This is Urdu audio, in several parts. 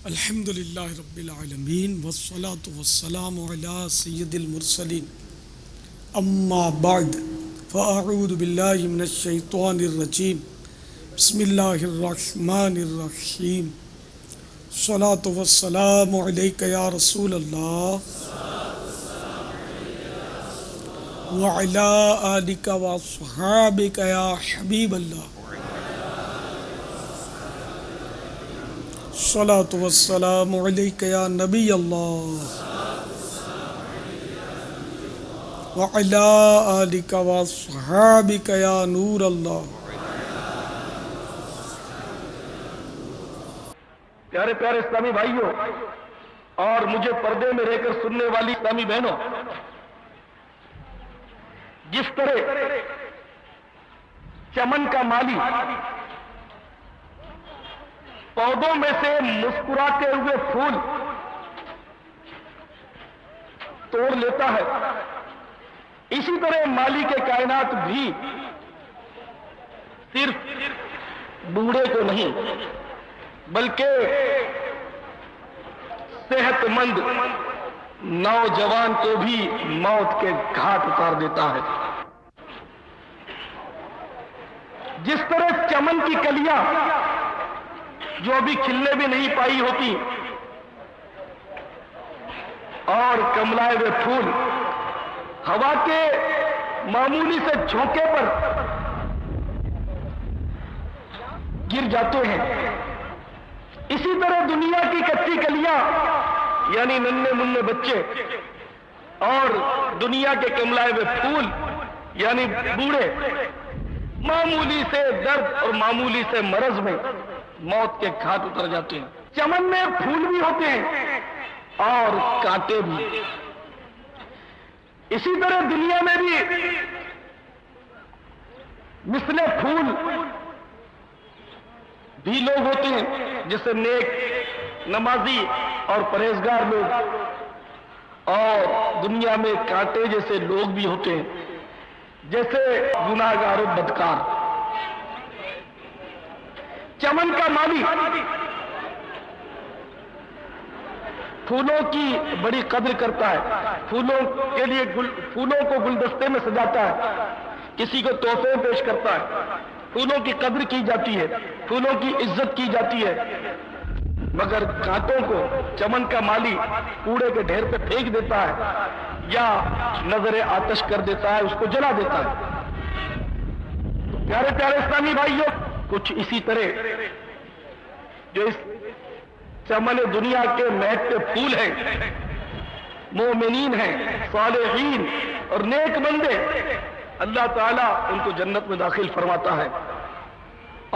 الحمدللہ رب العالمین والصلاة والسلام علی سید المرسلین اما بعد فاعوذ باللہ من الشیطان الرجیم بسم اللہ الرحمن الرحیم الصلاة والسلام علیک یا رسول اللہ وعلی آلک واصحابک یا حبیب اللہ الصلاة والسلام علیک یا نبی اللہ وعلی آلک واصحابک یا نور اللہ۔ پیارے پیارے اسلامی بھائیوں اور مجھے پردے میں رہ کر سننے والی اسلامی بہنوں، جس طرح چمن کا مالی پودوں میں سے مسکراتے ہوئے پھول توڑ لیتا ہے، اسی طرح مالی کے کائنات بھی صرف بوڑھے کو نہیں بلکہ صحت مند نوجوان کو بھی موت کے گھاٹ اتار دیتا ہے۔ جس طرح چمن کی کلیاں جو ابھی کھلنے بھی نہیں پائی ہوتی اور کملائے ہوئے پھول ہوا کے معمولی سے جھونکے پر گر جاتے ہیں، اسی طرح دنیا کی کچی کلیاں یعنی ننھے منھے بچے اور دنیا کے کملائے ہوئے پھول یعنی بوڑھے معمولی سے درد اور معمولی سے مرض میں موت کے گھاٹ اتر جاتے ہیں۔ چمن میں پھول بھی ہوتے ہیں اور کانٹے بھی، اسی طرح دنیا میں بھی مثل پھول بھی لوگ ہوتے ہیں، جیسے نیک نمازی اور پرہیزگار لوگ، اور دنیا میں کانٹے جیسے لوگ بھی ہوتے ہیں، جیسے گناہگار و بدکار۔ چمن کا مالی پھولوں کی بڑی قدر کرتا ہے، پھولوں کے لیے پھولوں کو گلدستے میں سجاتا ہے، کسی کو تحفے پیش کرتا ہے، پھولوں کی قدر کی جاتی ہے، پھولوں کی عزت کی جاتی ہے، مگر کانٹوں کو چمن کا مالی کوڑے کے ڈھیر پہ پھینک دیتا ہے یا نظر آتش کر دیتا ہے، اس کو جلا دیتا ہے۔ پیارے پیارے اسلامی بھائیوں، کچھ اسی طرح جو اس چمن دنیا کے مہکتے پھول ہیں، مومنین ہیں، صالحین اور نیک بندے، اللہ تعالیٰ ان کو جنت میں داخل فرماتا ہے،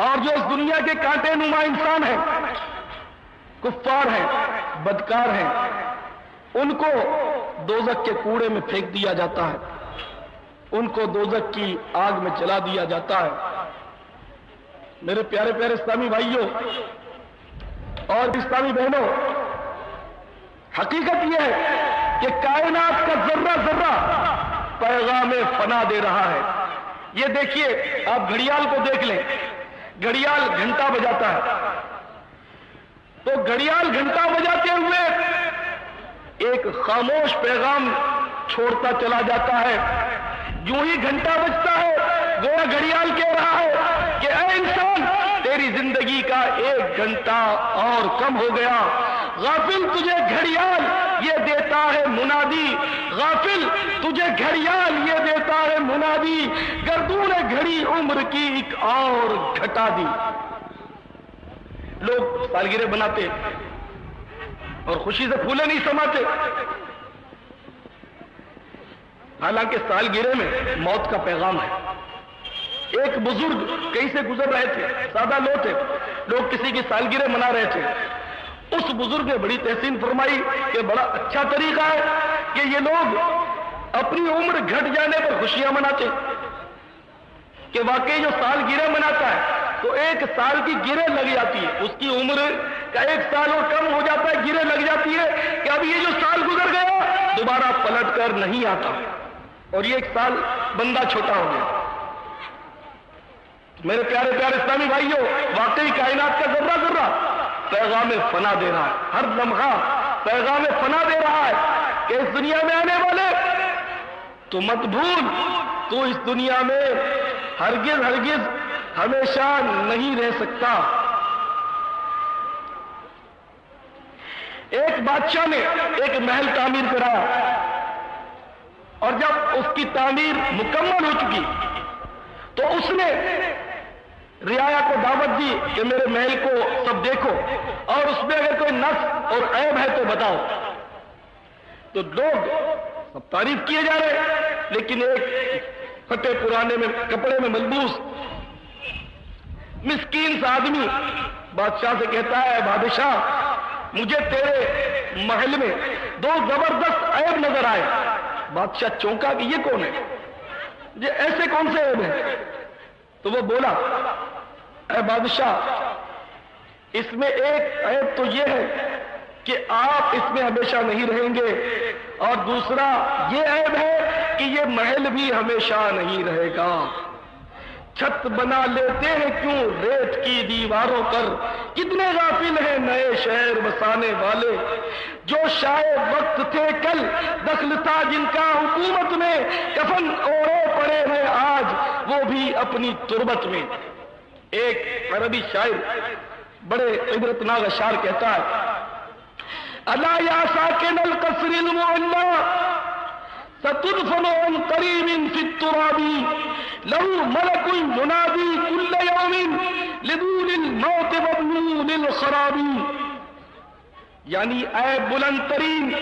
اور جو اس دنیا کے کانٹے نما انسان ہیں، کفار ہیں، بدکار ہیں، ان کو دوزخ کے کوڑے میں پھینک دیا جاتا ہے، ان کو دوزخ کی آگ میں جلا دیا جاتا ہے۔ میرے پیارے پیارے اسلامی بھائیوں اور اسلامی بہنوں، حقیقت یہ ہے کہ کائنات کا ذرہ ذرہ پیغام فنا دے رہا ہے۔ یہ دیکھیے، آپ گھڑیال کو دیکھ لیں، گھڑیال گھنٹہ بجاتا ہے، تو گھڑیال گھنٹہ بجاتے ہوئے ایک خاموش پیغام چھوڑتا چلا جاتا ہے۔ یوں ہی گھنٹہ بجتا ہے، گویا گھڑیال کہہ رہا ہے کہ اے انسان، تیری زندگی کا ایک گھنٹہ اور کم ہو گیا۔ غافل، تجھے گھڑیال یہ دیتا ہے منادی، غافل تجھے گھڑیال یہ دیتا ہے منادی، گردون گھڑی عمر کی ایک اور گھٹا دی۔ لوگ سالگرہ بناتے اور خوشی سے پھولے نہیں سماتے، حالانکہ سالگرہ میں موت کا پیغام ہے۔ ایک بزرگ کہیں سے گزر رہے تھے، سادہ لوگ تھے، لوگ کسی کی سالگرہ منا رہے تھے، اس بزرگ نے بڑی تحسین فرمائی کہ بڑا اچھا طریقہ ہے کہ یہ لوگ اپنی عمر گھٹ جانے پر خوشیاں مناتے، کہ واقعی جو سالگرہ مناتا ہے تو ایک سال کی گرہ لگ جاتی ہے، اس کی عمر کا ایک سال اور کم ہو جاتا ہے، گرہ لگ جاتی ہے کہ اب یہ جو سال گزر گیا دوبارہ پلٹ کر نہیں آتا، اور یہ ایک سال بندہ چھوٹا ہو گیا۔ میرے پیارے پیارے اسلامی بھائیوں، واقعی کائنات کا ذرہ ذرہ پیغام فنا دے رہا ہے، ہر لمحہ پیغام فنا دے رہا ہے کہ اس دنیا میں آنے والے تو مت بھول، تو اس دنیا میں ہرگز ہرگز ہمیشہ نہیں رہ سکتا۔ ایک بادشاہ نے ایک محل تعمیر کرایا، اور جب اس کی تعمیر مکمل ہو چکی تو اس نے رعایا کو دعوت دی کہ میرے محل کو سب دیکھو، اور اس میں اگر کوئی نقص اور عیب ہے تو بتاؤ۔ تو لوگ سب تعریف کیے جا رہے، لیکن ایک پھٹے پرانے میں کپڑے میں ملبوس مسکین سا آدمی بادشاہ سے کہتا ہے، بادشاہ مجھے تیرے محل میں دو زبردست عیب نظر آئے۔ بادشاہ چونکا کہ یہ کون ہے، یہ ایسے کون سے عیب ہیں؟ تو وہ بولا، اے بادشاہ اس میں ایک عیب تو یہ ہے کہ آپ اس میں ہمیشہ نہیں رہیں گے، اور دوسرا یہ عیب ہے کہ یہ محل بھی ہمیشہ نہیں رہے گا۔ چھت بنا لیتے ہیں کیوں ریت کی دیواروں پر، کتنے غافل ہیں نئے شہر بسانے والے، جو شاید وقت تھے کل دخل تھا جن کا حکومت میں، کفن اوڑے پڑے ہیں آج وہ بھی اپنی تربت میں۔ ایک عربی شاعر بڑے عبرتناک اشعار کہتا ہے، الا یا ساکن القصر المعلی ستدفن عن قریب فی التراب له ملک ینادی کل یوم لدول الموت وابنون الخراب۔ یعنی اے بلند ترین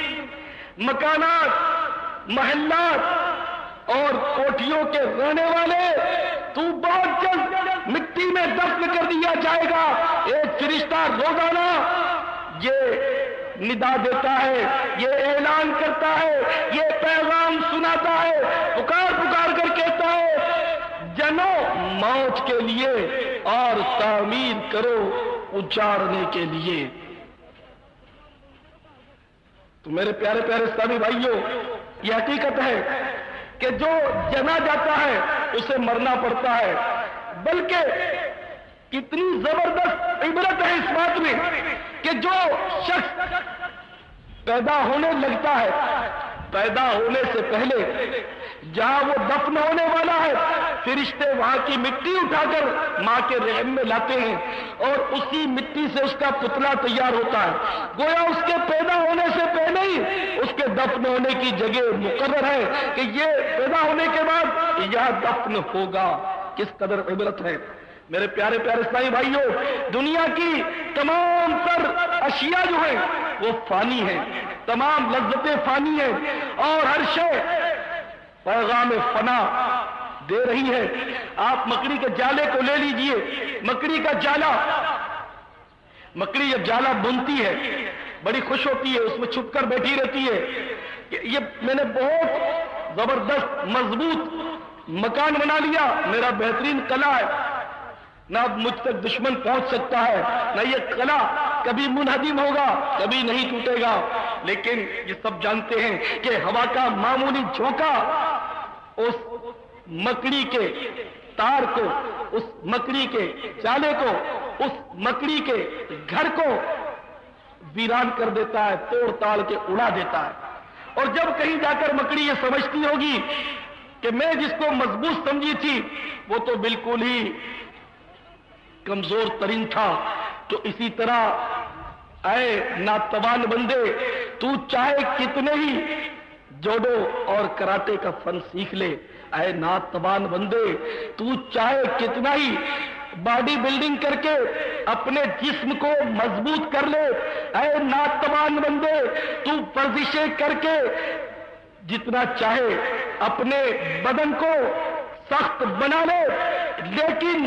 مکانات، محلات اور کوٹھیوں کے رہنے والے، تو بہت جلد مٹی میں دفن کر دیا جائے گا۔ ایک فرشتہ روزانہ یہ ندا دیتا ہے، یہ اعلان کرتا ہے، یہ پیغام سناتا ہے، پکار پکار کر کہتا ہے، جنو موت کے لیے اور تعمیر کرو اجاڑنے کے لیے۔ تو میرے پیارے پیارے اسلامی بھائیوں، یہ حقیقت ہے کہ جو جنا جاتا ہے اسے مرنا پڑتا ہے، بلکہ کتنی زبردست عبرت ہے اس بات میں کہ جو شخص پیدا ہونے لگتا ہے، پیدا ہونے سے پہلے جہاں وہ دفن ہونے والا ہے، فرشتے وہاں کی مٹی اٹھا کر ماں کے رحم میں لاتے ہیں، اور اسی مٹی سے اس کا پتلا تیار ہوتا ہے۔ گویا اس کے پیدا ہونے سے پہلے ہی اس کے دفن ہونے کی جگہ مقرر ہے کہ یہ پیدا ہونے کے بعد یہاں دفن ہوگا۔ کس قدر عبرت ہے میرے پیارے پیارے اسلامی بھائیوں۔ دنیا کی تمام تر اشیاء جو ہیں وہ فانی ہیں، تمام لذتیں فانی ہیں، اور ہر شے پیغام فنا دے رہی ہے۔ آپ مکڑی کے جالے کو لے لیجئے، مکڑی کا جالا، مکڑی جب جالا بنتی ہے بڑی خوش ہوتی ہے، اس میں چھپ کر بیٹھی رہتی ہے کہ یہ میں نے بہت زبردست مضبوط مکان بنا لیا، میرا بہترین قلعہ ہے، نہ اب مجھ تک دشمن پہنچ سکتا ہے، نہ یہ قلعہ کبھی منہدم ہوگا، کبھی نہیں ٹوٹے گا۔ لیکن یہ سب جانتے ہیں کہ ہوا کا معمولی جھونکا اس مکڑی کے تار کو، اس مکڑی کے جالے کو، اس مکڑی کے گھر کو ویران کر دیتا ہے، توڑ تاڑ کے اڑا دیتا ہے۔ اور جب کہیں جا کر مکڑی یہ سمجھتی ہوگی کہ میں جس کو مضبوط سمجھی تھی وہ تو بالکل ہی کمزور ترین تھا، تو اسی طرح اے ناتوان بندے، تو چاہے کتنے ہی جوڈو اور کراٹے کا فن سیکھ لے، اے ناتوان بندے تو چاہے کتنا ہی باڈی بلڈنگ کر کے اپنے جسم کو مضبوط کر لے، اے ناتوان بندے تو ورزشیں کر کے جتنا چاہے اپنے بدن کو سخت بنا لے، لیکن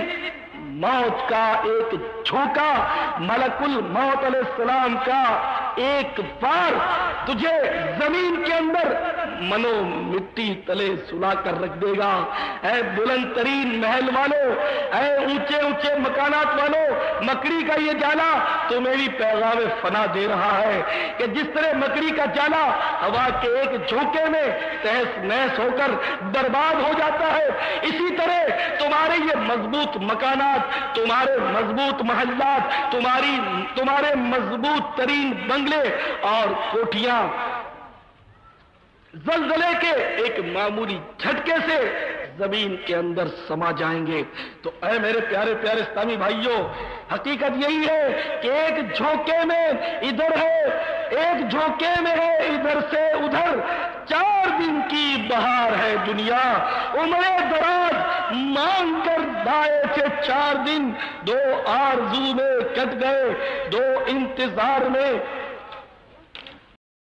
موت کا ایک جھونکا، ملک الموت علیہ السلام کا ایک بار تجھے زمین کے اندر منو مٹی تلے سلا کر رکھ دے گا۔ اے بلند ترین محل والو، اے اونچے اونچے مکانات والو، مکڑی کا یہ جالا تمہیں بھی پیغام فنا دے رہا ہے کہ جس طرح مکڑی کا جالا ہوا کے ایک جھونکے میں تہس نہس ہو کر برباد ہو جاتا ہے، اسی طرح تمہارے یہ مضبوط مکانات، تمہارے مضبوط محلات، تمہارے مضبوط ترین بنگلے اور کوٹھیاں زلزلے کے ایک معمولی جھٹکے سے زمین کے اندر سما جائیں گے۔ تو اے میرے پیارے پیارے اسلامی بھائیوں، حقیقت یہی ہے کہ ایک جھونکے میں ادھر ہے، ایک جھونکے میں ہے ادھر سے ادھر، 4 دن کی بہار ہے دنیا، عمر دراز مانگ کر دائے تھے 4 دن، 2 آرزو میں کٹ گئے، 2 انتظار میں۔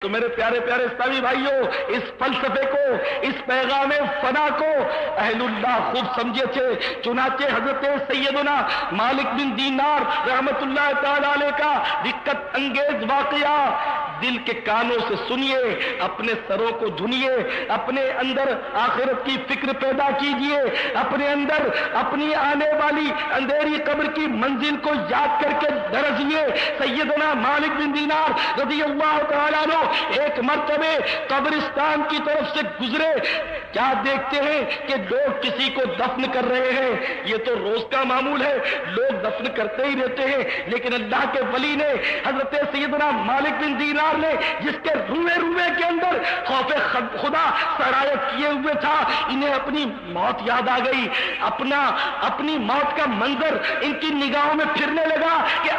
تو میرے پیارے پیارے اسلامی بھائیوں، اس فلسفے کو، اس پیغام فنا کو اہل اللہ خوب سمجھے تھے، چنانچہ حضرت سیدنا مالک بن دینار رحمت اللہ تعالی علیہ کا دقت انگیز واقعہ دل کے کانوں سے سنیے، اپنے سروں کو دھنیے، اپنے اندر آخرت کی فکر پیدا کیجئے، اپنے اندر اپنی آنے والی اندھیری قبر کی منزل کو یاد کر کے درجیے۔ سیدنا مالک بن دینار رضی اللہ تعالیٰ عنہ ایک مرتبہ قبرستان کی طرف سے گزرے، کیا دیکھتے ہیں کہ لوگ کسی کو دفن کر رہے ہیں، یہ تو روز کا معمول ہے، لوگ دفن کرتے ہی رہتے ہیں، لیکن اللہ کے ولی نے، حضرت سیدنا مالک بن دینار نے، جس کے روئے روئے کے اندر خوف خدا سرایت کیے ہوئے تھا، انہیں اپنی موت یاد آ گئی، اپنی موت کا منظر ان کی نگاہوں میں پھرنے لگا کہ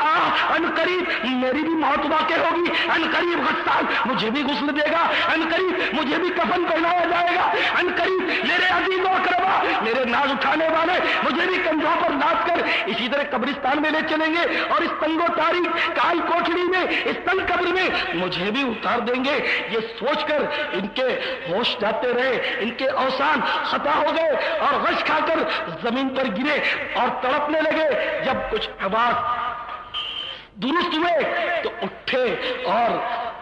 ان قریب میری بھی موت واقع ہوگی، ان قریب غسال مجھے بھی غسل دے گا، ان قریب مجھے بھی کفن پہنایا جائے گا، ان قریب میرے عزیز و اقربا، میرے ناز اٹھانے والے مجھے بھی کندھوں پر لاد کر اسی طرح قبرستان میں لے چلیں گے، اور اس تنگ و تاریک کال کوٹڑی میں، اس تنگ قبر میں مجھے بھی اتار دیں گے۔ یہ سوچ کر ان کے ہوش جاتے رہے، ان کے اوسان خطا ہو گئے اور غش کھا کر زمین پر گرے اور تڑپنے لگے۔ جب کچھ حواس درست ہوئے تو اٹھے اور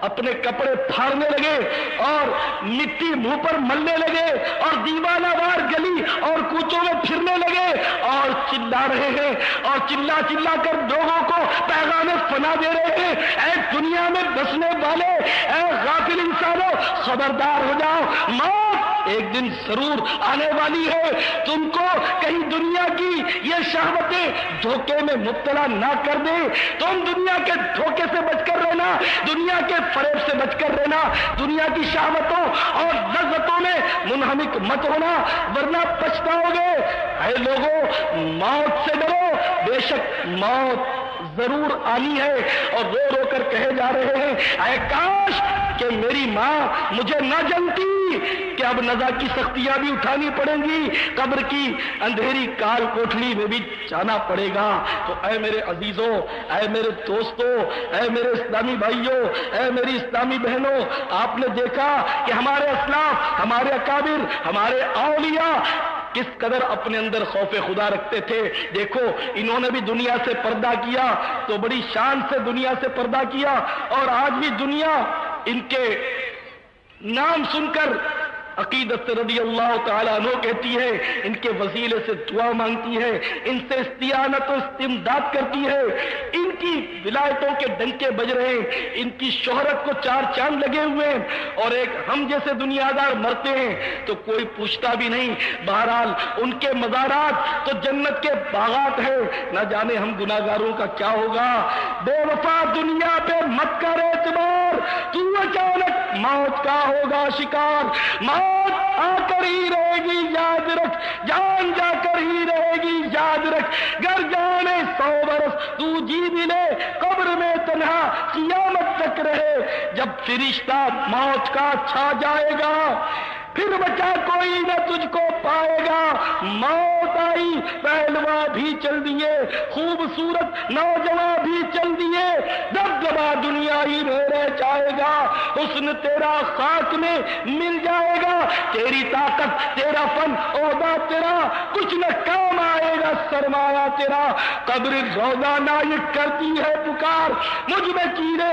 اپنے کپڑے پھاڑنے لگے اور مٹی منہ پر ملنے لگے اور دیوانہ وار گلی اور کوچوں میں پھرنے لگے اور چلا رہے ہیں اور چلا چلا کر لوگوں کو پیغام فنا دے رہے ہیں۔ اے دنیا میں بسنے والے، اے غافل انسانوں، خبردار ہو جاؤ، موت ایک دن ضرور آنے والی ہے۔ تم کو کہیں دنیا کی یہ شہوتیں دھوکے میں مبتلا نہ کر دے، تم دنیا کے دھوکے سے بچ کر رہنا، دنیا کے فریب سے بچ کر رہنا، دنیا کی شہوتوں اور لذتوں میں منہمک مت ہونا، ورنہ پچھتاؤ گے۔ اے لوگوں، موت سے ڈرو، بے شک موت ضرور آنی ہے۔ اور رو رو کر کہے جا رہے ہیں، اے کاش کہ میری ماں مجھے نہ جانتی کہ اب نزا کی سختیاں بھی اٹھانی پڑیں گی، قبر کی اندھیری کال کوٹھلی میں بھی جانا پڑے گا۔ تو اے میرے عزیزوں، اے میرے دوستوں، اے میرے اسلامی بھائیوں، اے میری اسلامی بہنوں، آپ نے دیکھا کہ ہمارے اسلاف، ہمارے اکابر، ہمارے اولیاء کس قدر اپنے اندر خوف خدا رکھتے تھے۔ دیکھو، انہوں نے بھی دنیا سے پردہ کیا تو بڑی شان سے دنیا سے پردہ کیا، اور آج بھی دنیا ان کے نام سن کر عقیدت رضی اللہ تعالیٰ عنہ کہتی ہے، ان کے وسیلے سے دعا مانگتی ہے، ان سے استعانت و استمداد کرتی ہے، ان کی ولایتوں کے ڈنکے بج رہے ہیں، ان کی شہرت کو 4 چاند لگے ہوئے ہیں، اور ایک ہم جیسے دنیا دار مرتے ہیں تو کوئی پوچھتا بھی نہیں۔ بہرحال ان کے مزارات تو جنت کے باغات ہیں، نہ جانے ہم گناہگاروں کا کیا ہوگا۔ بے وفا دنیا پہ مت کر اعتبار، تو اچانک موت کا ہوگا شکار۔ موت آ کر ہی رہے گی یاد رکھ، جان جا کر ہی رہے گی یاد رکھ، گر جانے 100 برس تو جی بھی لے، قبر میں تنہا قیامت تک رہے۔ جب فرشتہ موت کا چھا جائے گا، پھر بچا کوئی نہ تجھ کو پائے گا۔ موت آئی، پہلوا بھی چل دیے، خوبصورت نوجوان بھی چل دیے، دبدبا دنیا ہی میں رہ جائے گا، حسن تیرا خاک میں مل جائے گا، تیری طاقت، تیرا فن، عہدہ تیرا کچھ نہ کام آئے گا، سرمایہ تیرا۔ قبر روزانہ یہ کرتی ہے پکار، مجھ میں چیرے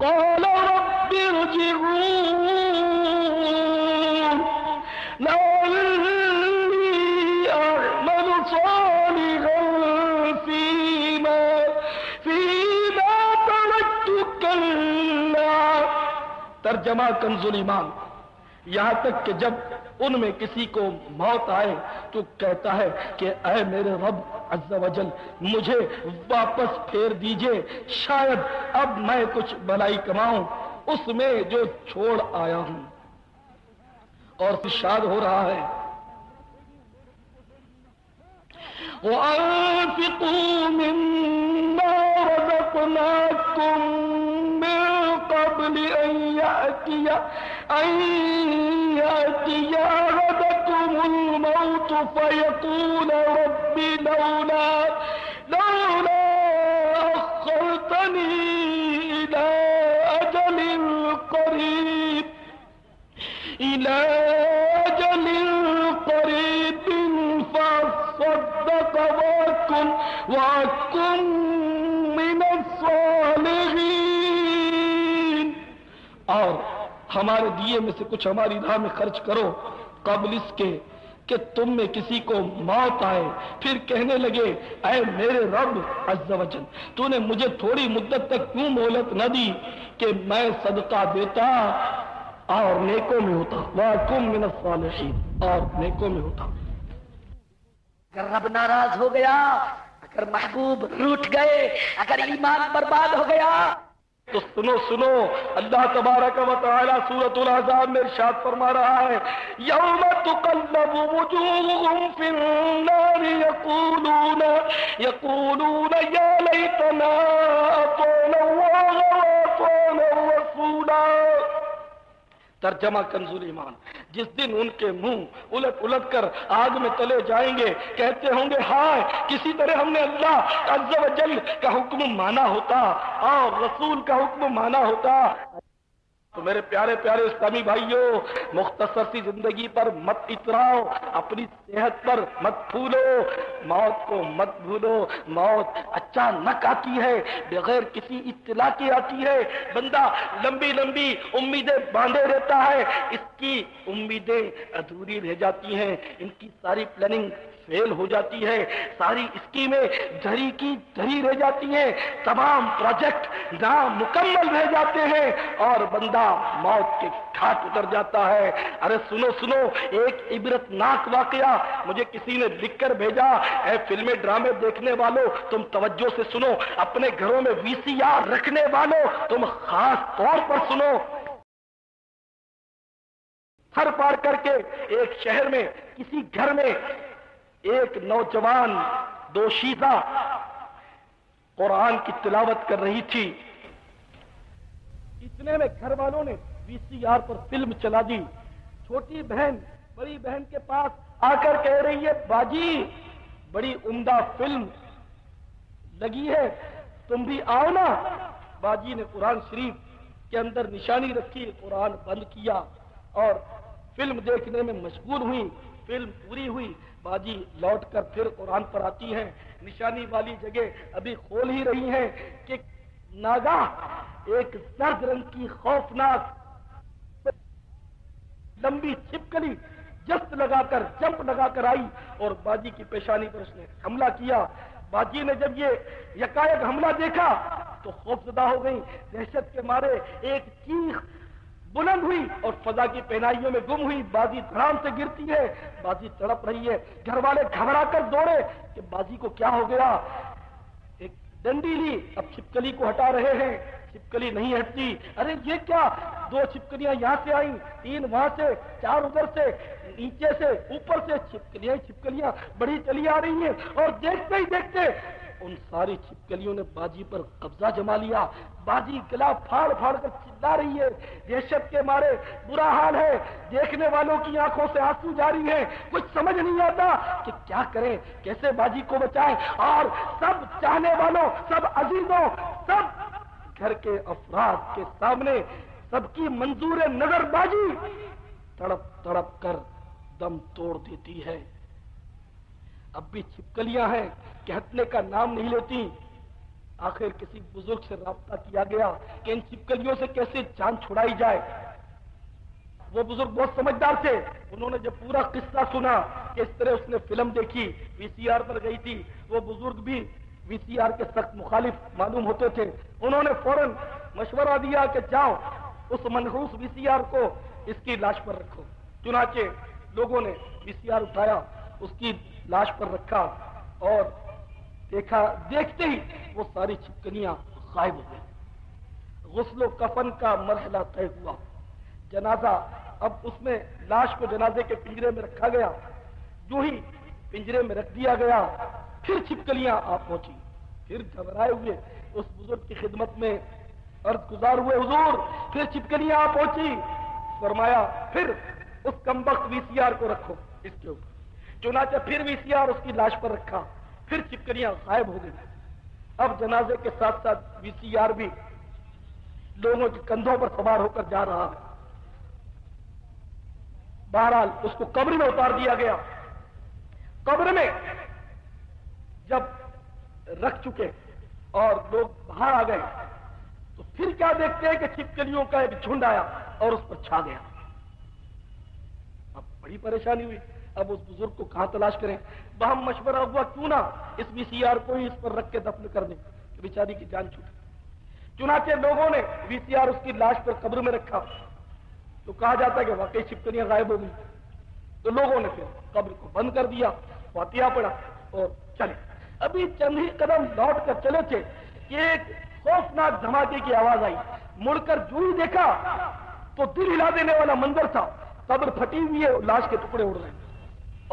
قال رب ارجعون لعلي أعمل صالحا فيما تركت كلا۔ ترجمہ کنزُل ایمان، یہاں تک کہ جب ان میں کسی کو موت آئے تو کہتا ہے کہ اے میرے رب عز و جل مجھے واپس پھیر دیجئے، شاید اب میں کچھ بھلائی کماؤں اس میں جو چھوڑ آیا ہوں۔ اور ارشاد ہو رہا ہے، وَأَنفِقُوا مِمَّا رَزَقْنَاكُم مِّن قَبْلِ أَن يَأْتِيَ أَحَدَكُمُ الْمَوْتُ فَيَقُولَ رَبِّ لَوْلَا أَخَّرْتَنِي إِلَى أَجَلٍ قَرِيبٍ فَأَصَّدَّقَ وَأَكُن مِّنَ الصَّالِحِينَ۔ اور ہمارے دیے میں سے کچھ ہماری راہ میں خرچ کرو قبل اس کے کہ تم میں کسی کو موت آئے پھر کہنے لگے اے میرے رب عز و جل تو نے مجھے تھوڑی مدت تک کیوں مہلت نہ دی کہ میں صدقہ دیتا اور نیکوں میں ہوتا، وَأَكُن مِّنَ الصَّالِحِينَ، اور نیکوں میں ہوتا۔ اگر رب ناراض ہو گیا، اگر محبوب روٹھ گئے، اگر ایمان برباد ہو گیا تو سنو سنو، اللہ تبارک و تعالی سورۃ الاحزاب میں ارشاد فرما رہا ہے، یوم تقلب وجوہہم فی النار یقولون یا لیتنا اطعنا اللہ واطعنا الرسولا۔ ترجمہ کنزُل ایمان، جس دن ان کے منہ الٹ الٹ کر آگ میں تلے جائیں گے، کہتے ہوں گے ہائے کسی طرح ہم نے اللہ عز و جل کا حکم مانا ہوتا اور رسول کا حکم مانا ہوتا۔ تو میرے پیارے پیارے اسلامی بھائیوں، مختصر سی زندگی پر مت اتراؤ، اپنی صحت پر مت پھولو، موت کو مت بھولو۔ موت اچانک آتی ہے، بغیر کسی اطلاع کے آتی ہے، بندہ لمبی لمبی امیدیں باندھے رہتا ہے، اس کی امیدیں ادھوری رہ جاتی ہیں، ان کی ساری پلاننگ فیل ہو جاتی ہے، ساری اسکیمیں دھری کی دھری رہ جاتی ہیں، تمام پروجیکٹ نامکمل رہ جاتے ہیں اور بندہ موت کے گھاٹ اتر جاتا ہے۔ ارے سنو سنو، ایک عبرت ناک واقعہ مجھے کسی نے لکھ کر بھیجا۔ اے فلمیں ڈرامے دیکھنے والوں تم توجہ سے سنو، اپنے گھروں میں VCR رکھنے والوں تم خاص طور پر سنو۔ سر پار کر کے ایک شہر میں کسی گھر میں ایک نوجوان دوشیزہ قرآن کی تلاوت کر رہی تھی. اتنے میں گھر والوں نے VCR پر فلم چلا دی. چھوٹی بہن بڑی بہن کے پاس آ کر کہہ رہی ہے باجی بڑی عمدہ فلم لگی ہے, تم بھی آؤ نا. باجی نے قرآن شریف کے اندر نشانی رکھی, قرآن بند کیا اور فلم دیکھنے میں مشغول ہوئی. فلم پوری ہوئی, باجی لوٹ کر پھر قرآن پر آتی ہیں. نشانی والی جگہ ابھی کھول ہی رہی ہیں کہ ناگاہ ایک زرد رنگ کی خوفناک لمبی چھپکلی جست لگا کر جمپ لگا کر آئی اور باجی کی پیشانی پر اس نے حملہ کیا. باجی نے جب یہ یکایک حملہ دیکھا تو خوفزدہ ہو گئی. دہشت کے مارے ایک چیخ بلند ہوئی اور فضا کی پہنائیوں میں گم ہوئی. باجی دھڑام سے گرتی ہے, باجی تڑپ رہی ہے. گھر والے گھبرا کر دوڑے کہ باجی کو کیا ہو گیا. ایک ڈنڈی لی, اب چھپکلی کو ہٹا رہے ہیں, چھپکلی نہیں ہٹتی. ارے یہ کیا, 2 چھپکلیاں یہاں سے آئیں, 3 وہاں سے, 4 ادھر سے, نیچے سے, اوپر سے, چھپکلیاں بڑی چلی آ رہی ہیں. اور دیکھتے ہی دیکھتے ان ساری چھپکلیوں نے باجی پر قبضہ جما لیا. باجی گلا پھاڑ پھاڑ کر چلا رہی ہے. دہشت کے مارے برا حال ہے. دیکھنے والوں کی آنکھوں سے آنسو جاری ہیں. کچھ سمجھ نہیں آتا کہ کیا کریں, کیسے باجی کو بچائیں. اور سب چاہنے والوں, سب عزیزوں, سب گھر کے افراد کے سامنے سب کی منظور نظر باجی تڑپ تڑپ کر دم توڑ دیتی ہے. اب بھی چھپکلیاں ہیں کہ ہٹنے کا نام نہیں لیتی. آخر کسی بزرگ سے رابطہ کیا گیا کہ ان چھپکلیوں سے کیسے جان چھڑائی جائے. وہ بزرگ بہت سمجھدار تھے. انہوں نے جب پورا قصہ سنا کہ اس طرح اس نے فلم دیکھی, VCR پر گئی تھی, وہ بزرگ بھی VCR کے سخت مخالف معلوم ہوتے تھے. انہوں نے فوراً مشورہ دیا کہ جاؤ اس منحوس VCR کو اس کی لاش پر رکھو. چنانچہ لوگوں نے VCR اٹھایا, اس کی لاش پر رکھا اور دیکھا. دیکھتے ہی وہ ساری چھپکلیاں غائب ہو گئی. غسل و کفن کا مرحلہ طے ہوا. جنازہ, اب اس میں لاش کو جنازے کے پنجرے میں رکھا گیا. جو ہی پنجرے میں رکھ دیا گیا پھر چھپکلیاں آ پہنچی. پھر گھبرائے ہوئے اس بزرگ کی خدمت میں عرض گزار ہوئے, حضور پھر چھپکلیاں آ پہنچی. فرمایا پھر اس کمبخت VCR کو رکھو اس کے اوپر. چنانچہ پھر VCR اس کی لاش پر رکھا. پھر چھپکلیاں غائب ہو گئی. اب جنازے کے ساتھ ساتھ VCR بھی لوگوں کے کندھوں پر سوار ہو کر جا رہا ہے. بہرحال اس کو قبر میں اتار دیا گیا. قبر میں جب رکھ چکے اور لوگ باہر آ گئے تو پھر کیا دیکھتے ہیں کہ چھپکلیوں کا ایک جھنڈ آیا اور اس پر چھا گیا. اب بڑی پریشانی ہوئی. اب اس بزرگ کو کہاں تلاش کریں. باہم مشورہ ہوا کیوں نہ اس VCR کو ہی اس پر رکھ کے دفن کر دیں, بیچاری کی جان چھوٹی. چنانچہ لوگوں نے VCR اس کی لاش پر قبر میں رکھا تو کہا جاتا ہے کہ واقعی چھپکلیاں غائب ہو گئی. تو لوگوں نے پھر قبر کو بند کر دیا, فاتحہ پڑھا اور چلے. ابھی چند ہی قدم لوٹ کر چلے تھے کہ ایک خوفناک دھماکے کی آواز آئی. مڑ کر جو ہی دیکھا تو دل ہلا دینے والا منظر تھا. قبر پھٹی ہوئی ہے, لاش کے ٹکڑے اڑ رہے ہیں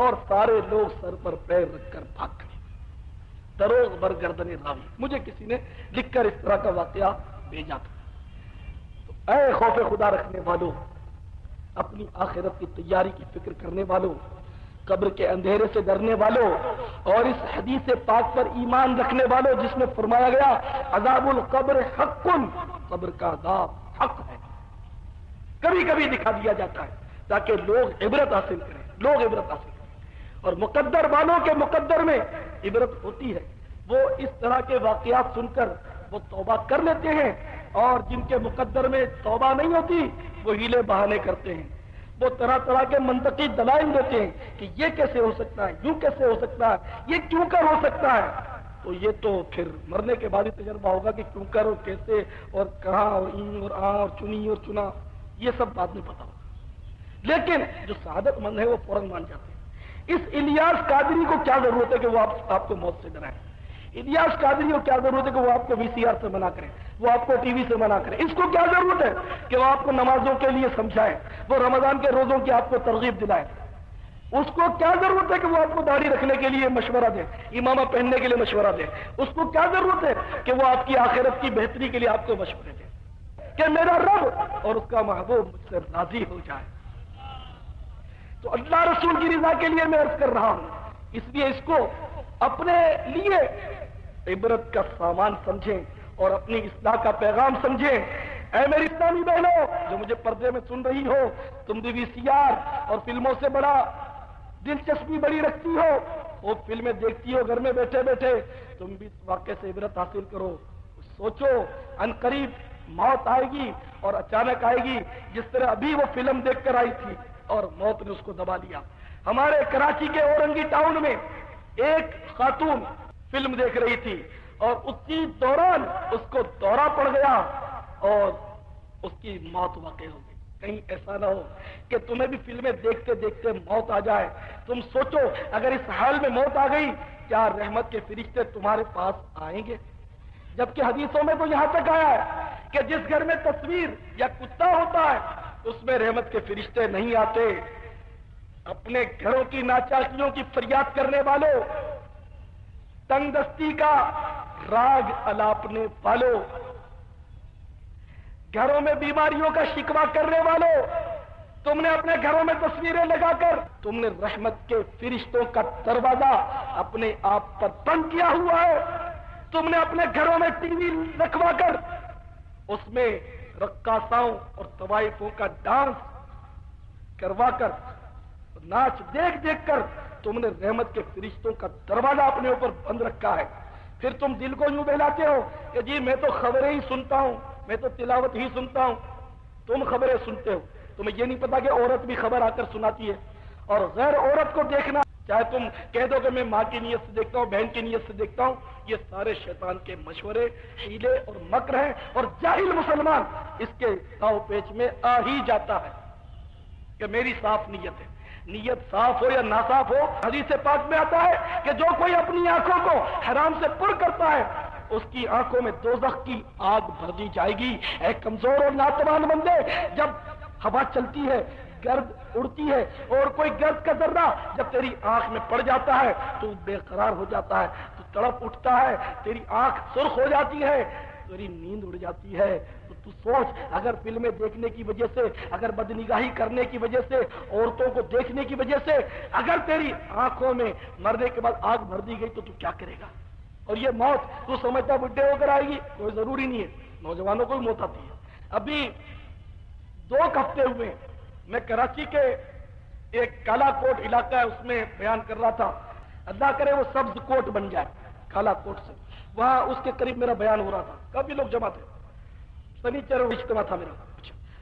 اور سارے لوگ سر پر پیر رکھ کر بھاگ گئے. دروغ بر گردن راوی. مجھے کسی نے لکھ کر اس طرح کا واقعہ بھیجا تھا. تو اے خوف خدا رکھنے والوں, اپنی آخرت کی تیاری کی فکر کرنے والوں, قبر کے اندھیرے سے ڈرنے والوں اور اس حدیث پاک پر ایمان رکھنے والوں جس میں فرمایا گیا عذاب القبر حق, قبر کا عذاب حق ہے. کبھی کبھی دکھا دیا جاتا ہے تاکہ لوگ عبرت حاصل کریں, لوگ عبرت حاصل کریں. اور مقدر والوں کے مقدر میں عبرت ہوتی ہے. وہ اس طرح کے واقعات سن کر وہ توبہ کر لیتے ہیں, اور جن کے مقدر میں توبہ نہیں ہوتی وہ ہیلے بہانے کرتے ہیں. وہ طرح طرح کے منطقی دلائل دیتے ہیں کہ یہ کیسے ہو سکتا ہے, یوں کیسے ہو سکتا ہے, یہ کیوں کر ہو سکتا ہے. تو یہ تو پھر مرنے کے بعد ہی تجربہ ہوگا کہ کیوں کر اور کیسے اور کہاں اور این اور آ اور چنی اور چنا, یہ سب بات نہیں پتا ہوگا. لیکن جو سعادت مند ہے وہ فوراً مان جاتے ہیں. اس الیاس قادری کو کیا ضرورت ہے کہ وہ آپ کو موت سے ڈرائیں. الیاس قادری کو کیا ضرورت ہے کہ وہ آپ کو VCR سے منع کرے، وہ آپ کو ٹی وی سے منع کرے؟ اس کو کیا ضرورت ہے کہ وہ آپ کو نمازوں کے لیے سمجھائے، وہ رمضان کے روزوں کی آپ کو ترغیب دلائے؟ اس کو کیا ضرورت ہے کہ وہ آپ کو داڑھی رکھنے کے لیے مشورہ دے، امامہ پہننے کے لیے مشورہ دے؟ اس کو کیا ضرورت ہے کہ وہ آپ کی آخرت کی بہتری کے لیے آپ کو مشورے دے کہ میرا رب اور اس کا محبوب مجھ سے راضی ہو جائے؟ تو اللہ رسول کی رضا کے لیے میں عرض کر رہا ہوں، اس لیے اس کو اپنے لیے عبرت کا سامان سمجھیں اور اپنی اصلاح کا پیغام سمجھیں۔ اے میری اسلامی بہنوں جو مجھے پردے میں سن رہی ہو، تم بھی VCR اور فلموں سے بڑا دلچسپی بڑی رکھتی ہو، وہ فلمیں دیکھتی ہو گھر میں بیٹھے بیٹھے، تم بھی اس واقعے سے عبرت حاصل کرو۔ سوچو ان قریب موت آئے گی اور اچانک آئے گی، جس طرح ابھی وہ فلم دیکھ کر آئی تھی اور موت نے اس کو دبا لیا۔ ہمارے کراچی کے اورنگی ٹاؤن میں ایک خاتون فلم دیکھ رہی تھی اور اسی دوران اس کو دورہ پڑ گیا اور اس کی موت واقع ہو گئی۔ کہیں ایسا نہ ہو کہ تمہیں بھی فلمیں دیکھتے دیکھتے موت آ جائے۔ تم سوچو اگر اس حال میں موت آ گئی، کیا رحمت کے فرشتے تمہارے پاس آئیں گے؟ جبکہ حدیثوں میں تو یہاں تک آیا ہے کہ جس گھر میں تصویر یا کتا ہوتا ہے اس میں رحمت کے فرشتے نہیں آتے۔ اپنے گھروں کی ناچاکیوں کی فریاد کرنے والوں، تنگ دستی کا راگ الاپنے والوں، گھروں میں بیماریوں کا شکوہ کرنے والوں، تم نے اپنے گھروں میں تصویریں لگا کر تم نے رحمت کے فرشتوں کا دروازہ اپنے آپ پر بند کیا ہوا ہے۔ تم نے اپنے گھروں میں ٹی وی رکھوا کر اس میں رقاصاؤں اور طوائفوں کا ڈانس کروا کر ناچ دیکھ دیکھ کر تم نے رحمت کے فرشتوں کا دروازہ اپنے اوپر بند رکھا ہے۔ پھر تم دل کو یوں بہلاتے ہو کہ جی میں تو خبریں ہی سنتا ہوں، میں تو تلاوت ہی سنتا ہوں۔ تم خبریں سنتے ہو، تمہیں یہ نہیں پتا کہ عورت بھی خبر آ کر سناتی ہے، اور غیر عورت کو دیکھنا، چاہے تم کہہ دو کہ میں ماں کی نیت سے دیکھتا ہوں، بہن کی نیت سے دیکھتا ہوں، یہ سارے شیطان کے مشورے، حیلے اور مکر ہیں، اور جاہل مسلمان اس کے داؤ پیچ میں آ ہی جاتا ہے کہ میری صاف نیت ہے۔ نیت صاف ہو یا ناصاف ہو، حدیث پاک میں آتا ہے کہ جو کوئی اپنی آنکھوں کو حرام سے پر کرتا ہے اس کی آنکھوں میں دوزخ کی آگ بھر دی جائے گی۔ اے کمزور اور ناتوان بندے، جب ہوا چلتی ہے، گرد اڑتی ہے، اور کوئی گرد کا ذرہ جب تیری آنکھ میں پڑ جاتا ہے تو بے قرار ہو جاتا ہے، تو تڑپ اٹھتا ہے، تیری آنکھ سرخ ہو جاتی ہے، تیری نیند اڑ جاتی ہے۔ تو سوچ، اگر فلمیں دیکھنے کی وجہ سے، اگر بدنگاہی کرنے کی وجہ سے، عورتوں کو دیکھنے کی وجہ سے اگر تیری آنکھوں میں مرنے کے بعد آگ بھر دی گئی تو کیا کرے گا؟ اور یہ موت تو سمجھتا بڈھے ہو کر آئے گی، کوئی ضروری نہیں ہے، نوجوانوں کو بھی موت آتی ہے۔ ابھی 2 ہفتے ہوئے میں کراچی کے ایک کالا کوٹ علاقہ ہے اس میں بیان کر رہا تھا، اللہ کرے وہ سبز کوٹ بن جائے کالا کوٹ سے، وہاں اس کے قریب میرا بیان ہو رہا تھا، کافی لوگ جمع تھے، سنیچر اجتماع تھا میرا۔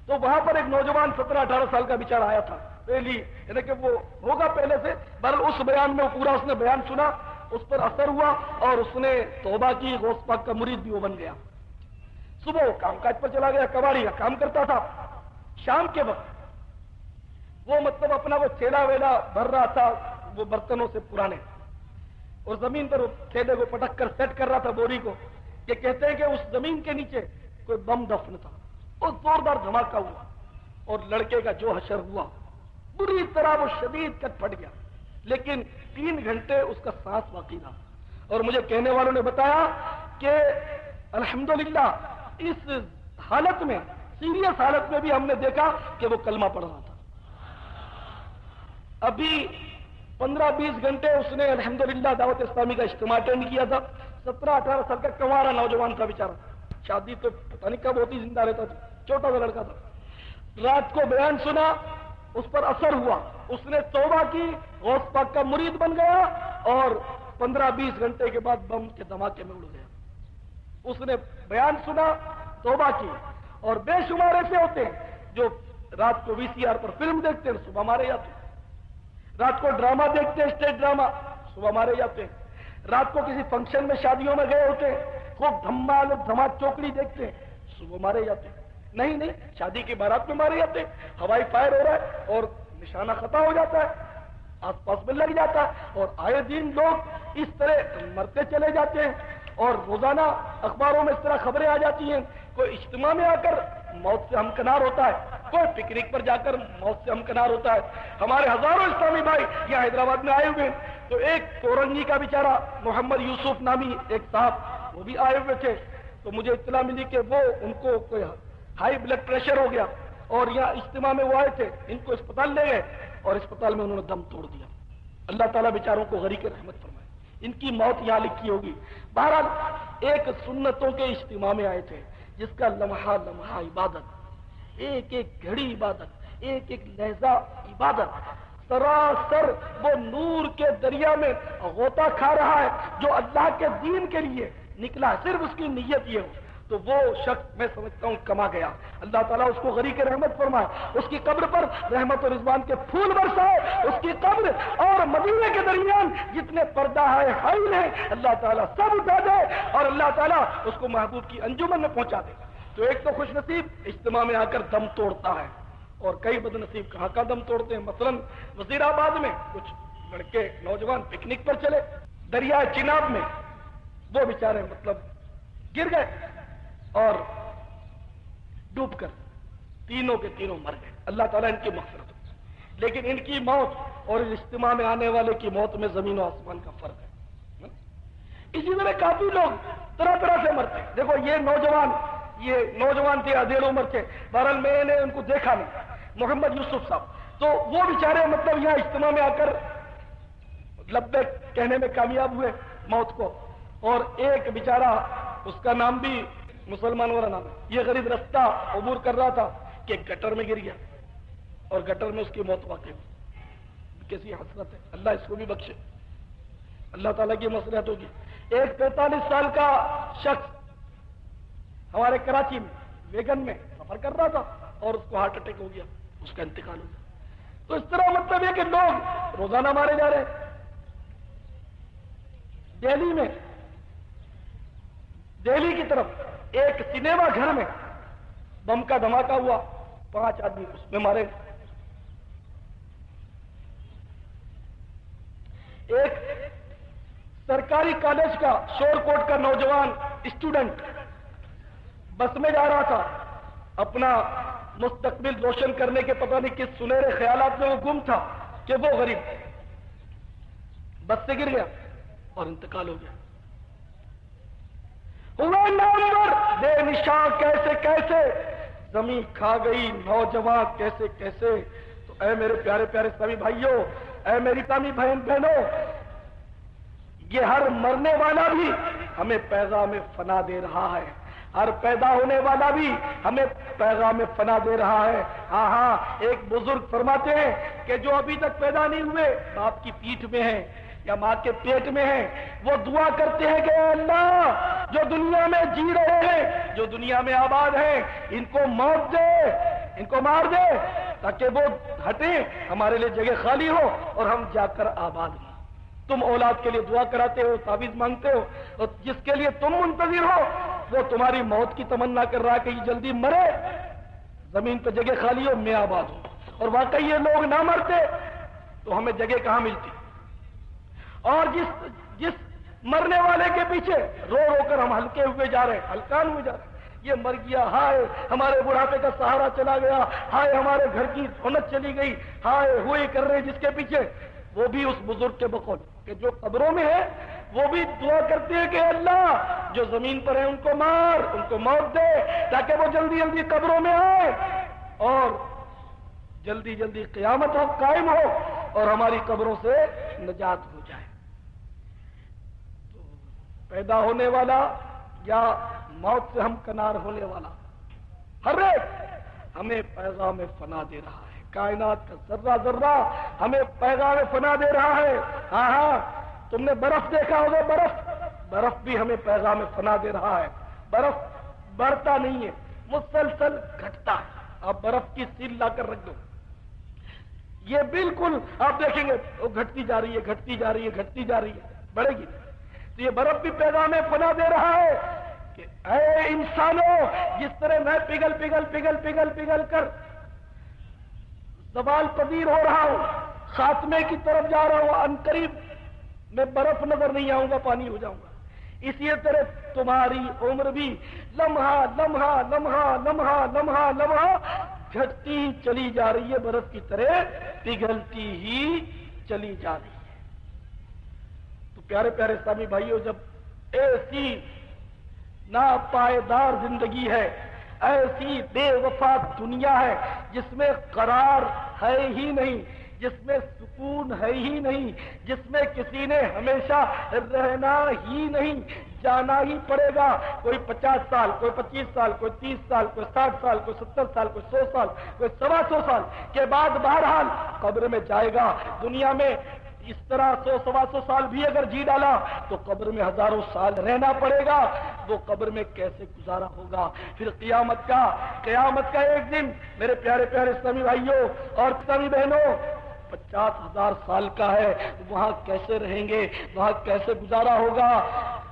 تو وہاں پر ایک نوجوان 17-18 سال کا بیچارہ آیا تھا، پہلی یعنی کہ وہ ہوگا پہلے سے، بہرحال اس بیان میں پورا اس نے بیان سنا، اس پر اثر ہوا اور اس نے توبہ کی، غوث پاک کا مرید بھی وہ بن گیا۔ صبح وہ کام کاج پر چلا گیا، کباڑی کا کام کرتا تھا، شام کے وقت وہ مطلب اپنا وہ چیلا ویلا بھر رہا تھا وہ برتنوں سے پرانے، اور زمین پر تھیلے کو پٹک کر سیٹ کر رہا تھا بوری کو، کہ کہتے ہیں کہ اس زمین کے نیچے کوئی بم دفن تھا، اور زوردار دھماکہ ہوا اور لڑکے کا جو حشر ہوا، بری طرح وہ شدید کٹ پھٹ گیا، لیکن 3 گھنٹے اس کا سانس باقی رہا۔ اور مجھے کہنے والوں نے بتایا کہ الحمدللہ اس حالت میں، سیریس حالت میں بھی ہم نے دیکھا کہ وہ کلمہ پڑھ رہا تھا۔ ابھی 15-20 گھنٹے اس نے الحمدللہ دعوت اسلامی کا اجتماع اٹینڈ کیا تھا، 17-18 سال کا کنوارا نوجوان تھا بیچارہ، شادی تو پتہ نہیں کب ہوتی، زندہ رہتا تھا، چھوٹا سا لڑکا تھا۔ رات کو بیان سنا، اس پر اثر ہوا، اس نے توبہ کی، غوث پاک کا مرید بن گیا، اور 15-20 گھنٹے کے بعد بم کے دھماکے میں اڑ گیا۔ اس نے بیان سنا، توبہ کی، اور بے شمار ایسے ہوتے ہیں جو رات کو VCR پر فلم دیکھتے ہیں، صبح مارے جاتے ہیں، رات کو ڈرامہ دیکھتے ہیں، اسٹیج ڈرامہ، صبح مارے جاتے ہیں، رات کو کسی فنکشن میں شادیوں میں گئے ہوتے ہیں، خوب دھمال اور دھماک چوکڑی دیکھتے ہیں، صبح مارے جاتے ہیں۔ نہیں، شادی کی بارات میں مارے جاتے ہیں، ہوائی فائر ہو رہا ہے اور نشانہ خطا ہو جاتا ہے، آس پاس میں لگ جاتا ہے، اور آئے دن لوگ اس طرح مرتے چلے جاتے ہیں، اور روزانہ اخباروں میں اس طرح خبریں آ جاتی ہیں، کوئی اجتماع میں آ کر موت سے ہمکنار ہوتا ہے، کوئی پکنک پر جا کر موت سے ہمکنار ہوتا ہے۔ ہمارے ہزاروں اسلامی بھائی یہاں حیدرآباد میں آئے ہوئے ہیں، تو ایک کورنگی کا بیچارہ محمد یوسف نامی ایک صاحب وہ بھی آئے ہوئے تھے، تو مجھے اطلاع ملی کہ وہ ان کو کوئی ہائی بلڈ پریشر ہو گیا، اور یہاں اجتماع میں وہ آئے تھے، ان کو اسپتال لے گئے اور اسپتال میں انہوں نے دم توڑ دیا۔ اللہ تعالیٰ بیچاروں کو غریق رحمت فرمائے، ان کی موت یہاں لکھی ہوگی۔ بہرحال ایک سنتوں کے اجتماع میں آئے تھے جس کا لمحہ لمحہ عبادت، ایک ایک گھڑی عبادت، ایک ایک لہجہ عبادت، سراسر وہ نور کے دریا میں غوطہ کھا رہا ہے جو اللہ کے دین کے لیے نکلا ہے، صرف اس کی نیت یہ ہو تو وہ شخص میں سمجھتا ہوں کما گیا۔ اللہ تعالیٰ اس کو غریق رحمت فرمائے، اس کی قبر پر رحمت و رضوان کے پھول برسائے، اس کی قبر اور مدینے کے درمیان جتنے پردہ ہے حائل ہیں اللہ تعالیٰ سب اٹھا دے، اور اللہ تعالیٰ اس کو محبوب کی انجمن میں پہنچا دے۔ تو ایک تو خوش نصیب اجتماع میں آ کر دم توڑتا ہے، اور کئی بد نصیب کہاں کا دم توڑتے ہیں۔ مثلا وزیر آباد میں کچھ لڑکے نوجوان پکنک پر چلے، دریا چناب میں وہ بیچارے گر گئے اور ڈوب کر تینوں کے تینوں مر گئے، اللہ تعالیٰ ان کی مغفرت ہو۔ لیکن ان کی موت اور اس اجتماع میں آنے والے کی موت میں زمین و آسمان کا فرق ہے۔ اسی طرح کافی لوگ طرح طرح سے مرتے ہیں۔ دیکھو یہ نوجوان تھے، ادھیڑ عمر کے، بہرحال میں نے ان کو دیکھا نہیں، محمد یوسف صاحب، تو وہ بیچارے یہاں اجتماع میں آ کر لبیک کہنے میں کامیاب ہوئے موت کو، اور ایک بیچارہ اس کا نام بھی مسلمان والا نام ہے، یہ غریب رستہ عبور کر رہا تھا کہ گٹر میں گر گیا اور گٹر میں اس کی موت واقع ہوئی۔ کیسی حسرت ہے، اللہ اس کو بھی بخشے، اللہ تعالیٰ کی مصلحت ہوگی۔ ایک 45 سال کا شخص ہمارے کراچی میں ویگن میں سفر کر رہا تھا اور اس کو ہارٹ اٹیک ہو گیا، اس کا انتقال ہو گیا۔ تو اس طرح ہے کہ لوگ روزانہ مارے جا رہے ہیں۔ دہلی کی طرف ایک سنیما گھر میں بم کا دھماکہ ہوا، 5 آدمی اس میں مارے۔ ایک سرکاری کالج کا شور کوٹ کا نوجوان اسٹوڈنٹ بس میں جا رہا تھا، اپنا مستقبل روشن کرنے کے پتہ نہیں کس سنہرے خیالات میں وہ گم تھا کہ وہ غریب بس سے گر گیا اور انتقال ہو گیا۔ نامور بے نشان کیسے کیسے زمین کھا گئی، نوجوان کیسے کیسے۔ تو اے میرے پیارے پیارے اسلامی بھائیوں، اے میری اسلامی بہنوں، یہ ہر مرنے والا بھی ہمیں پیغام فنا دے رہا ہے، ہر پیدا ہونے والا بھی ہمیں پیغام فنا دے رہا ہے۔ ہاں ایک بزرگ فرماتے ہیں کہ جو ابھی تک پیدا نہیں ہوئے، باپ کی پیٹھ میں ہیں یا ماں کے پیٹ میں ہیں، وہ دعا کرتے ہیں کہ اے اللہ جو دنیا میں جی رہے ہیں، جو دنیا میں آباد ہیں، ان کو موت دے، ان کو مار دے تاکہ وہ ہٹیں، ہمارے لیے جگہ خالی ہو اور ہم جا کر آباد ہوں۔ تم اولاد کے لیے دعا کراتے ہو، تعویذ مانگتے ہو، اور جس کے لیے تم منتظر ہو وہ تمہاری موت کی تمنا کر رہا ہے کہ یہ جلدی مرے، زمین پہ جگہ خالی ہو، میں آباد ہوں۔ اور واقعی یہ لوگ نہ مرتے تو ہمیں جگہ کہاں ملتی؟ اور جس مرنے والے کے پیچھے رو رو کر ہم ہلکے ہوئے جا رہے ہیں، ہلکان ہوئے جا رہے ہیں، یہ مر گیا، ہائے ہمارے بڑھاپے کا سہارا چلا گیا، ہائے ہمارے گھر کی رونق چلی گئی، ہائے ہوئے کر رہے جس کے پیچھے، وہ بھی اس بزرگ کے بقول کہ جو قبروں میں ہے وہ بھی دعا کرتے ہیں کہ اللہ جو زمین پر ہے ان کو مار، ان کو موت دے تاکہ وہ جلدی جلدی قبروں میں آئے اور جلدی جلدی قیامت ہو، قائم ہو اور ہماری قبروں سے نجات ہو جائے۔ تو پیدا ہونے والا یا موت سے ہم کنار ہونے والا ہر ایک ہمیں پیغام فنا دے رہا ہے، کائنات کا ذرہ ذرہ ہمیں پیغام فنا دے رہا ہے۔ ہاں تم نے برف دیکھا ہوگا، برف بھی ہمیں پیغام فنا دے رہا ہے۔ برف بڑھتا نہیں ہے، مسلسل گھٹتا ہے۔ آپ برف کی سیل لا کر رکھ دو، یہ بالکل آپ دیکھیں گے وہ گھٹتی جا رہی ہے، گھٹتی جا رہی ہے، گھٹتی جا رہی ہے، بڑھے گی۔ تو یہ برف بھی پیغام فنا دے رہا ہے کہ اے انسانوں، جس طرح میں پگھل پگھل پگھل پگھل پگھل کر زوال پذیر ہو رہا ہوں، خاتمے کی طرف جا رہا ہوں، عنقریب میں برف نظر نہیں آؤں گا، پانی ہو جاؤں گا۔ اسی طرح تمہاری عمر بھی لمحہ لمحہ لمحہ لمحہ لمحہ لمحہ گھٹتی ہی چلی جا رہی ہے، برف کی طرح پگھلتی ہی چلی جا رہی ہے۔ تو پیارے پیارے اسلامی بھائیوں، جب ایسی ناپائیدار زندگی ہے، ایسی بے وفا دنیا ہے جس میں قرار ہے ہی نہیں، جس میں سکون ہے ہی نہیں، جس میں کسی نے ہمیشہ رہنا ہی نہیں، جانا ہی پڑے گا۔ کوئی 50 سال، کوئی 25 سال، کوئی 30 سال، کوئی 60 سال، کوئی 70 سال، کوئی 100 سال، کوئی 125 سال کے بعد بہرحال قبر میں جائے گا۔ دنیا میں اس طرح 100-125 سال بھی اگر جی ڈالا تو قبر میں ہزاروں سال رہنا پڑے گا۔ وہ قبر میں کیسے گزارا ہوگا؟ پھر قیامت کا ایک دن میرے پیارے پیارے اسلامی بھائیوں اور اسلامی بہنوں 50,000 سال کا ہے، وہاں کیسے رہیں گے؟ وہاں کیسے گزارا ہوگا؟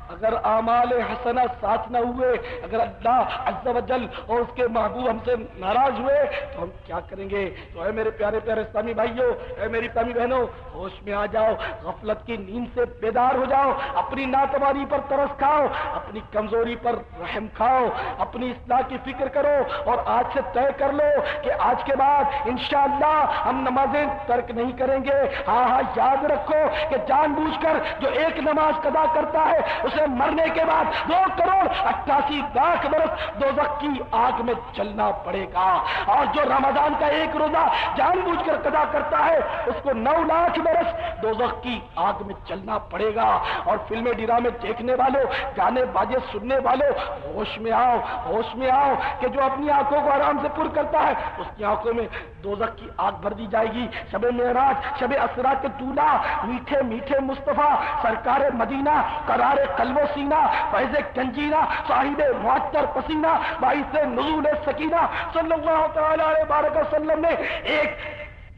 اگر اعمال حسنہ ساتھ نہ ہوئے، اگر اللہ عز و جل اور اس کے محبوب ہم سے ناراض ہوئے تو ہم کیا کریں گے؟ تو اے میرے پیارے پیارے اسلامی بھائیوں، اے میری اسلامی بہنوں، ہوش میں آ جاؤ، غفلت کی نیند سے بیدار ہو جاؤ، اپنی ناتوانی پر ترس کھاؤ، اپنی کمزوری پر رحم کھاؤ، اپنی اصلاح کی فکر کرو اور آج سے طے کر لو کہ آج کے بعد انشاءاللہ ہم نمازیں ترک نہیں کریں گے۔ ہاں یاد رکھو کہ جان بوجھ کر جو ایک نماز قضا کرتا ہے اسے مرنے کے بعد 2,88,00,000 برس دوزخ کی آگ میں چلنا پڑے گا، اور جو رمضان کا ایک روزہ جان بوجھ کر قضا کرتا ہے اس کو 9,00,000 برس دوزخ کی آگ میں چلنا پڑے گا۔ اور فلمیں ڈرامے دیکھنے والوں، گانے باجے سننے والوں، ہوش میں آؤ، ہوش میں آؤ کہ جو اپنی آنکھوں کو آرام سے پر کرتا ہے اس کی آنکھوں میں دوزخ کی آگ بھر دی جائے گی۔ شب معراج، شب اسرا کے دولہا، میٹھے میٹھے مصطفیٰ، سرکار مدینہ، قرار قلب و سینہ، فیض گنجینہ، صاحب معطر پسینہ، باعث نزول سکینہ صلی اللہ تعالی علیہ وسلم نے ایک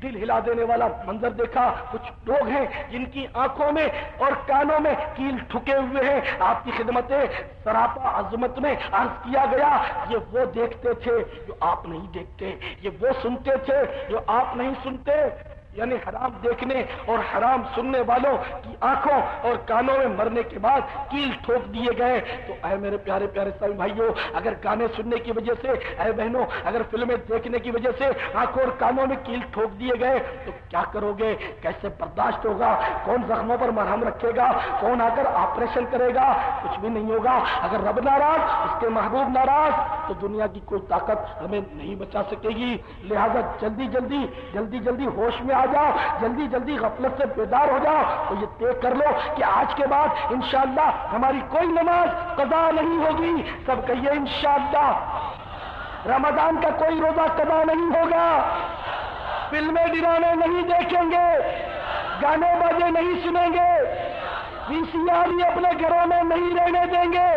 دل ہلا دینے والا منظر دیکھا۔ کچھ لوگ ہیں جن کی آنکھوں میں اور کانوں میں کیل ٹھکے ہوئے ہیں۔ آپ کی خدمت سراپا عظمت میں عرض کیا گیا، یہ وہ دیکھتے تھے جو آپ نہیں دیکھتے، یہ وہ سنتے تھے جو آپ نہیں سنتے۔ یعنی حرام دیکھنے اور حرام سننے والوں کی آنکھوں اور کانوں میں مرنے کے بعد کیل ٹھوک دیے گئے۔ تو اے میرے پیارے پیارے اسلامی بھائیوں، اگر گانے سننے کی وجہ سے، اے بہنوں اگر فلمیں دیکھنے کی وجہ سے آنکھوں اور کانوں میں کیل ٹھوک دیے گئے تو کیا کرو گے؟ کیسے برداشت ہوگا؟ کون زخموں پر مرہم رکھے گا؟ کون آ کر آپریشن کرے گا؟ کچھ بھی نہیں ہوگا۔ اگر رب ناراض، اس کے محبوب ناراض تو دنیا کی کوئی طاقت ہمیں نہیں بچا سکے گی۔ لہذا جلدی جلدی جلدی جلدی ہوش میں آ جاؤ، جلدی جلدی غفلت سے بیدار ہو جاؤ، تو یہ طے کر لو کہ آج کے بعد انشاءاللہ ہماری کوئی نماز قضا نہیں ہوگی۔ سب کہیے انشاءاللہ۔ رمضان کا کوئی روزہ قضا نہیں ہوگا، فلمیں ڈرامے نہیں دیکھیں گے، گانے باجے نہیں سنیں گے، VCR بھی اپنے گھروں میں نہیں رہنے دیں گے۔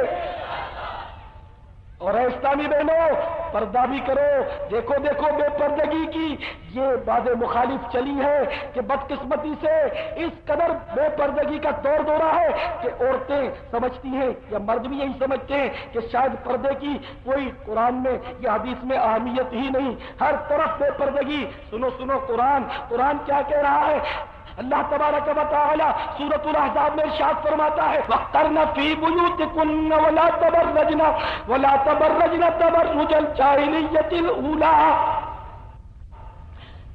اور اسلامی بہنوں، پردہ بھی کرو۔ دیکھو دیکھو بے پردگی کی یہ بات مخالف چلی ہے کہ بدقسمتی سے اس قدر بے پردگی کا دور دورہ ہے کہ عورتیں سمجھتی ہیں یا مرد بھی یہی سمجھتے ہیں کہ شاید پردے کی کوئی قرآن میں یا حدیث میں اہمیت ہی نہیں، ہر طرف بے پردگی۔ سنو سنو قرآن کیا کہہ رہا ہے؟ اللہ تبارک و تعالی سورۃ الاحزاب میں ارشاد فرماتا ہے وَقَرْنَ فِي بُيُوتِكُنَّ وَلَا تَبَرَّجْنَ تَبَرُّجَ الْجَاهِلِيَّةِ الْأُولَىٰ۔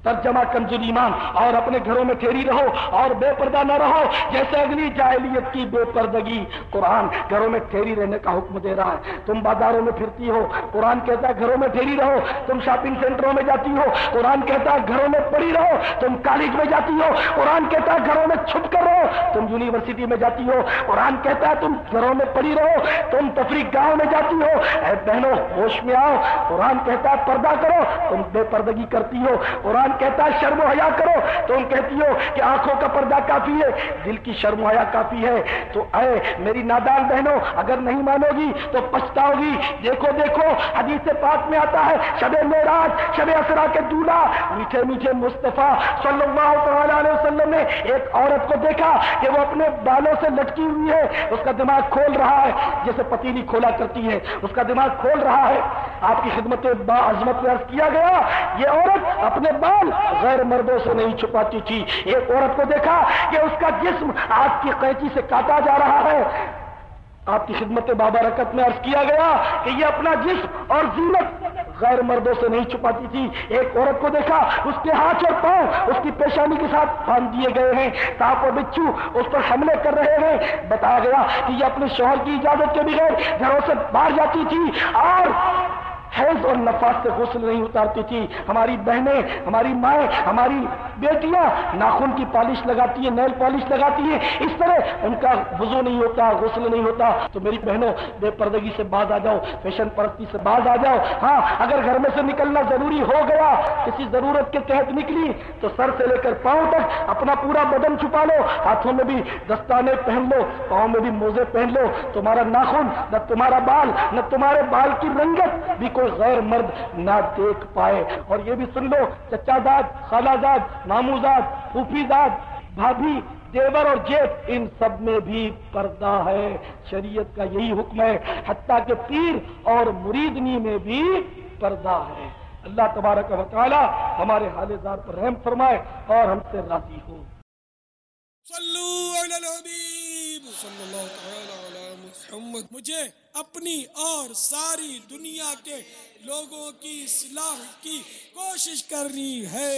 ترجمہ کنز ایمان، اور اپنے گھروں میں ٹھہری رہو اور بے پردہ نہ رہو جیسے اگلی جاہلیت کی بے پردگی۔ قرآن گھروں میں ٹھہری رہنے کا حکم دے رہا ہے۔ تم بازاروں میں پھرتی ہو، قرآن کہتا ہے گھروں میں ٹھہری رہو۔ تم شاپنگ سینٹروں میں جاتی ہو، قرآن کہتا ہے گھروں میں پڑی رہو۔ تم کالج میں جاتی ہو، قرآن کہتا ہے گھروں میں چھپ کر رہو۔ تم یونیورسٹی میں جاتی ہو، قرآن کہتا ہے تم گھروں میں پڑی رہو۔ تم تفریح گاہوں میں جاتی ہو، اے بہنوں ہوش میں آؤ، قرآن کہتا ہے پردہ کرو، تم بے پردگی کرتی ہو۔ قرآن کہتا ہے شرم و حیا کرو، تم کہتی ہو کہ آنکھوں کا پردہ کافی ہے، دل کی شرم و حیا کافی ہے۔ تو اے میری نادان بہنوں، اگر نہیں مانو گی تو پچھتاؤ گی۔ دیکھو دیکھو حدیث پاک میں آتا ہے شب معراج، شب اسرا کے دولہا میٹھے میٹھے مصطفیٰ صلی اللہ تعالی علیہ وسلم نے ایک عورت کو دیکھا کہ وہ اپنے بالوں سے لٹکی ہوئی ہے، اس کا دماغ کھول رہا ہے جیسے پتیلی کھولا کرتی ہے، اس کا دماغ کھول رہا ہے۔ آپ کی خدمت باعظمت میں عرض کیا گیا یہ عورت اپنے بال غیر مردوں سے نہیں چھپاتی تھی. ایک عورت کو دیکھا کہ اس کا جسم آگ کی قینچی سے کاٹا جا رہا ہے. آپ کی خدمت بابرکت میں عرض کیا گیا کہ یہ اپنا جسم اور زینت غیر مردوں سے نہیں چھپاتی تھی. ایک عورت کو دیکھا اس کے ہاتھ اور پاؤں اس کی پیشانی کے ساتھ باندھ دیے گئے ہیں, سانپ اور بچھو اس پر حملے کر رہے ہیں. بتایا گیا کہ یہ اپنے شوہر کی اجازت کے بغیر گھروں سے باہر جاتی تھی اور حیض اور نفاس سے غسل نہیں اتارتی تھی. ہماری بہنیں, ہماری مائیں, ہماری بیٹیاں ناخن کی پالش لگاتی ہیں, نیل پالش لگاتی ہیں, اس طرح ان کا وضو نہیں ہوتا, غسل نہیں ہوتا. تو میری بہنوں, بے پردگی سے باز آ جاؤ, فیشن پرستی سے باز آ جاؤ. ہاں, اگر گھر میں سے نکلنا ضروری ہو گیا, کسی ضرورت کے تحت نکلی, تو سر سے لے کر پاؤں تک اپنا پورا بدن چھپا لو, ہاتھوں میں بھی دستانے پہن لو, پاؤں میں بھی موزے پہن لو. تمہارا ناخن نہ تمہارا بال نہ تمہارے بال کی رنگت بھی کوئی غیر مرد نہ دیکھ پائے. اور یہ بھی سن لو, چچا داد, خالہ داد, مامو داد, پھوپھی داد, بھابھی, دیور اور جیٹ, ان سب میں بھی پردہ ہے. شریعت کا یہی حکم ہے. حتیٰ کہ پیر اور مریدنی میں بھی پردہ ہے. اللہ تبارک و تعالی ہمارے حال زار پر رحم فرمائے اور ہم سے راضی ہو. صلو علی الحبیب صلی اللہ تعالی علی محمد. مجھے اپنی اور ساری دنیا کے لوگوں کی اصلاح کی کوشش کرنی ہے.